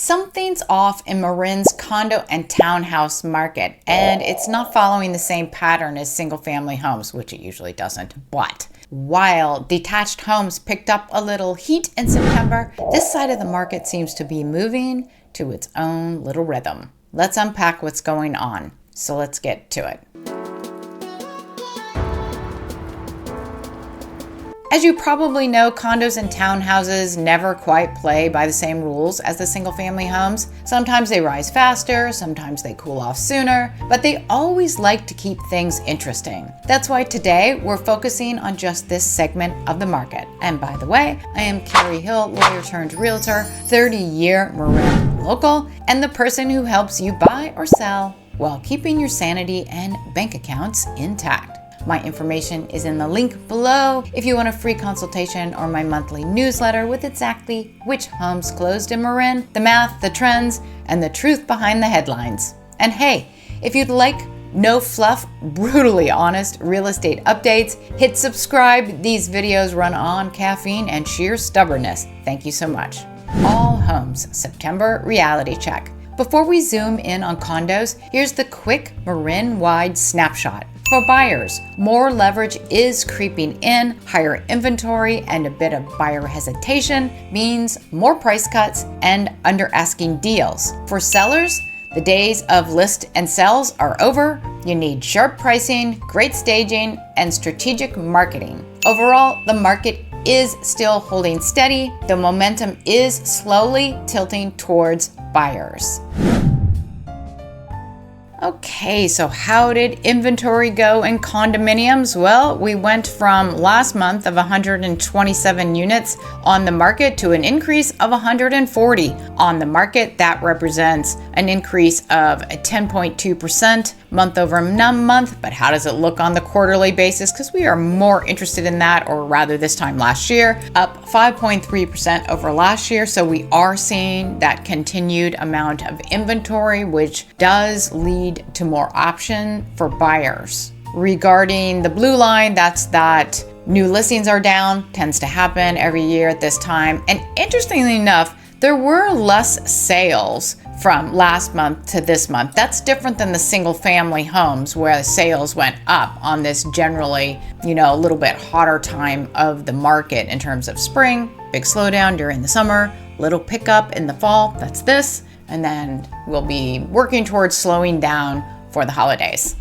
Something's off in Marin's condo and townhouse market, and it's not following the same pattern as single-family homes, which it usually doesn't. But while detached homes picked up a little heat in September, this side of the market seems to be moving to its own little rhythm. Let's unpack what's going on. So let's get to it. As you probably know, condos and townhouses never quite play by the same rules as the single-family homes. Sometimes they rise faster, sometimes they cool off sooner, but they always like to keep things interesting. That's why today we're focusing on just this segment of the market. And by the way, I am Karrie Hill, lawyer-turned-Realtor, 30-year Marin local, and the person who helps you buy or sell while keeping your sanity and bank accounts intact. My information is in the link below if you want a free consultation or my monthly newsletter with exactly which homes closed in Marin, the math, the trends, and the truth behind the headlines. And hey, if you'd like no fluff, brutally honest real estate updates, hit subscribe. These videos run on caffeine and sheer stubbornness. Thank you so much. All Homes September reality check. Before we zoom in on condos, here's the quick Marin-wide snapshot. For buyers, more leverage is creeping in, higher inventory, and a bit of buyer hesitation means more price cuts and under asking deals. For sellers, the days of list and sells are over. You need sharp pricing, great staging, and strategic marketing. Overall, the market is still holding steady. The momentum is slowly tilting towards buyers. Okay, so how did inventory go in condominiums? Well, we went from last month of 127 units on the market to an increase of 140 on the market. That represents an increase of 10.2% month over month. But how does it look on the quarterly basis? Because we are more interested in that, or rather this time last year, up 5.3% over last year. So we are seeing that continued amount of inventory, which does lead to more option for buyers. Regarding the blue line, that's that new listings are down, tends to happen every year at this time. And interestingly enough, there were less sales from last month to this month. That's different than the single family homes where the sales went up on this generally, a little bit hotter time of the market in terms of spring, big slowdown during the summer, little pickup in the fall. That's this. And then we'll be working towards slowing down for the holidays.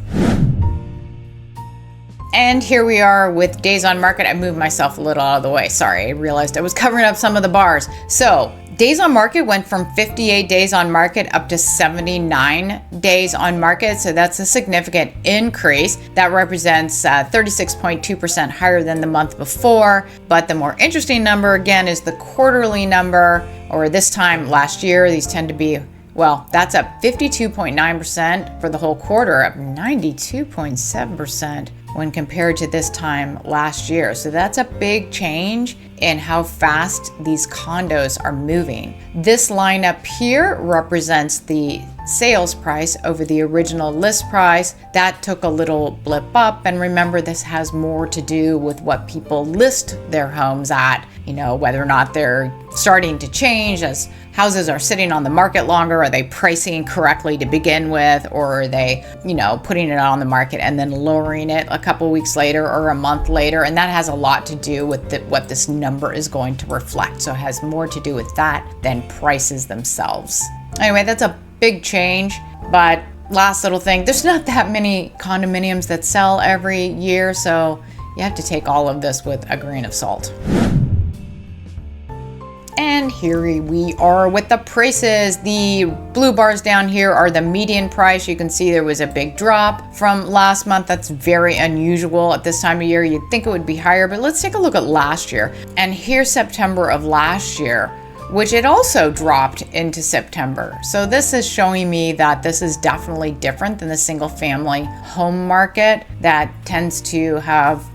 And here we are with days on market. I moved myself a little out of the way. Sorry, I realized I was covering up some of the bars. So days on market went from 58 days on market up to 79 days on market. So that's a significant increase. That represents 36.2% higher than the month before. But the more interesting number, again, is the quarterly number, or this time last year. These tend to be, that's up 52.9% for the whole quarter, up 92.7% when compared to this time last year. So that's a big change in how fast these condos are moving. This line up here represents the sales price over the original list price. That took a little blip up. And remember, this has more to do with what people list their homes at, whether or not they're starting to change as houses are sitting on the market longer. Are they pricing correctly to begin with? Or are they, putting it on the market and then lowering it a couple weeks later or a month later? And that has a lot to do with what this number is going to reflect. So it has more to do with that than prices themselves. Anyway, that's a big change. But last little thing, there's not that many condominiums that sell every year. So you have to take all of this with a grain of salt. And here we are with the prices. The blue bars down here are the median price. You can see there was a big drop from last month. That's very unusual at this time of year. You'd think it would be higher, but let's take a look at last year. And here's September of last year, which it also dropped into September. So this is showing me that this is definitely different than the single family home market that tends to have,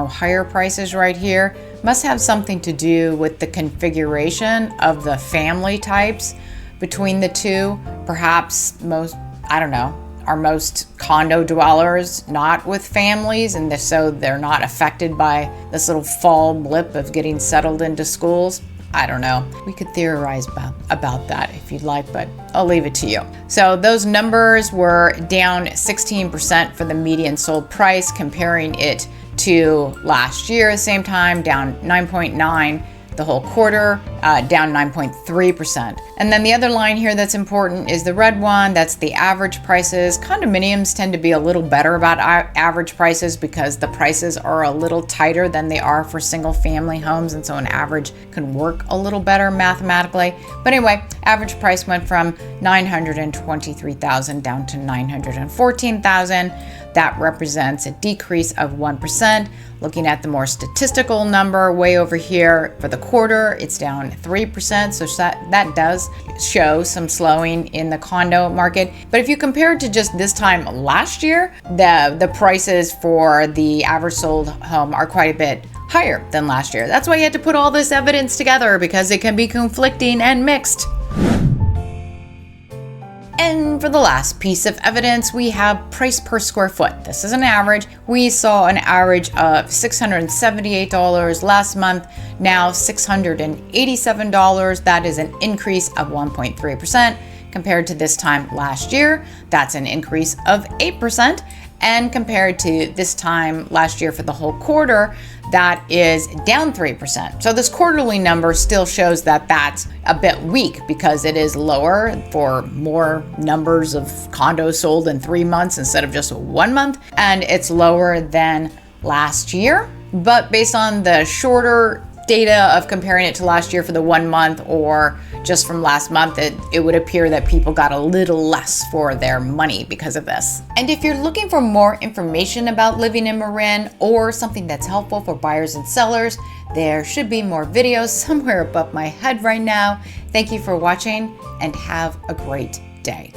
higher prices right here. Must have something to do with the configuration of the family types between the two. Perhaps are most condo dwellers not with families, and so they're not affected by this little fall blip of getting settled into schools. I don't know. We could theorize about that if you'd like, but I'll leave it to you. So those numbers were down 16% for the median sold price, comparing it to last year, same time, down 9.9%. The whole quarter, down 9.3%. And then the other line here that's important is the red one. That's the average prices. Condominiums tend to be a little better about average prices because the prices are a little tighter than they are for single family homes. And so an average can work a little better mathematically. But anyway, average price went from $923,000 down to $914,000. That represents a decrease of 1%. Looking at the more statistical number way over here for the quarter, it's down 3%. So that does show some slowing in the condo market. But if you compare it to just this time last year, the prices for the average sold home are quite a bit higher than last year. That's why you had to put all this evidence together, because it can be conflicting and mixed. And for the last piece of evidence, we have price per square foot. This is an average. We saw an average of $678 last month, now $687. That is an increase of 1.3% compared to this time last year. That's an increase of 8%. And compared to this time last year for the whole quarter, that is down 3%. So this quarterly number still shows that that's a bit weak because it is lower for more numbers of condos sold in 3 months instead of just 1 month. And it's lower than last year. But based on the shorter data of comparing it to last year for the 1 month or just from last month, it would appear that people got a little less for their money because of this. And if you're looking for more information about living in Marin or something that's helpful for buyers and sellers, there should be more videos somewhere above my head right now. Thank you for watching and have a great day.